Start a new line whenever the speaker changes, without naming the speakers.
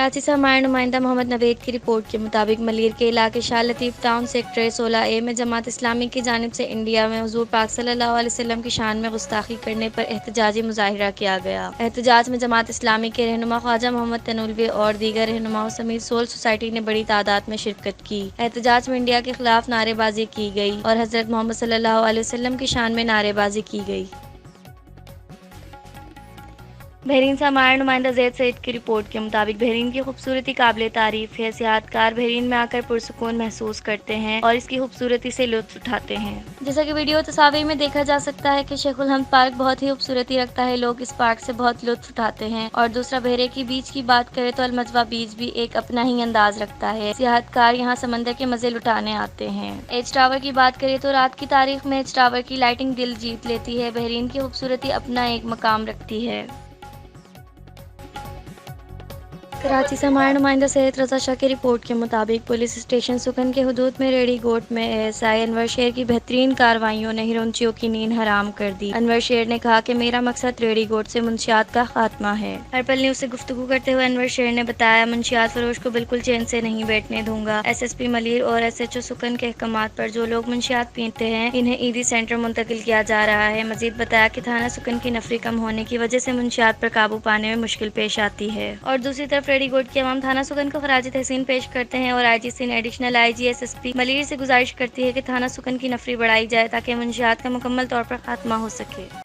कराची से हमारे नुमाइंदा मोहम्मद नवेद की रिपोर्ट के मुताबिक मलीर के इलाके Shah Latif town sector 16A में जमात इस्लामी की जानिब से इंडिया में हुज़ूर पाक सल्लल्लाहु अलैहि वसल्लम की शान में गुस्ताखी करने पर एहतजाजी मुजाहिरा किया गया। एहतजाज में जमात इस्लामी के रहनुमा ख्वाजा मोहम्मद तनूलवी और दीगर रहनुमाओं समेत सोल सोसाइटी ने बड़ी तादाद में शिरकत की। एहतजाज में इंडिया के खिलाफ नारेबाजी की गई और हज़रत मोहम्मद सल्लल्लाहु अलैहि वसल्लम की शान में नारेबाजी की गई। बहरीन से हमारे नुमाइंदा ज़ैद सईद की रिपोर्ट के मुताबिक बहरीन की खूबसूरती काबिल तारीफ़ है। सियाहतकार बहरीन में आकर पुरसुकून महसूस करते हैं और इसकी खूबसूरती से लुत्फ़ उठाते हैं। जैसा कि वीडियो तस्वीर में देखा जा सकता है कि शेखुल हम्द पार्क बहुत ही खूबसूरती रखता है। लोग इस पार्क से बहुत लुत्फ़ उठाते हैं। और दूसरा बहरे की बीच की बात करें तो अलमजवा बीच भी एक अपना ही अंदाज रखता है। सियाहतकार यहाँ समंदर के मज़े लुटाने आते हैं। एज टावर की बात करें तो रात की तारीख में एज टावर की लाइटिंग दिल जीत लेती है। बहरीन की खूबसूरती अपना एक मकाम रखती है। कराची से हमारे नुमाइंदा सैयद रज़ा शाह की रिपोर्ट के मुताबिक पुलिस स्टेशन सुकन के हुदूद में रेडी गोट में एएसआई अनवर शेर की बेहतरीन कार्रवाइयों ने हिरोंचियों की नींद हराम कर दी। अनवर शेर ने कहा कि मेरा मकसद रेडी गोट से मुंशियात का खात्मा है। हरपल न्यूज़ से गुफ्तगू करते हुए अनवर शेर ने बताया, मुंशियात फरोश को बिल्कुल चैन से नहीं बैठने दूंगा। एसएसपी मलीर और एसएचओ सुकन के अहकामात पर जो लोग मुंशियात पीते हैं इन्हें ईदी सेंटर मुंतकिल किया जा रहा है। मजीद बताया कि थाना सुकन की नफरी कम होने की वजह से मुंशियात पर काबू पाने में मुश्किल पेश आती है। और दूसरी तरफ रेडी गोट के अवाम थाना सुकन को खराज तहसीन पेश करते हैं और IG Sindh additional IG SSP Malir से गुजारिश करती है कि थाना सुकन की नफरी बढ़ाई जाए ताकि मुंशियात का मुकम्मल तौर पर खात्मा हो सके।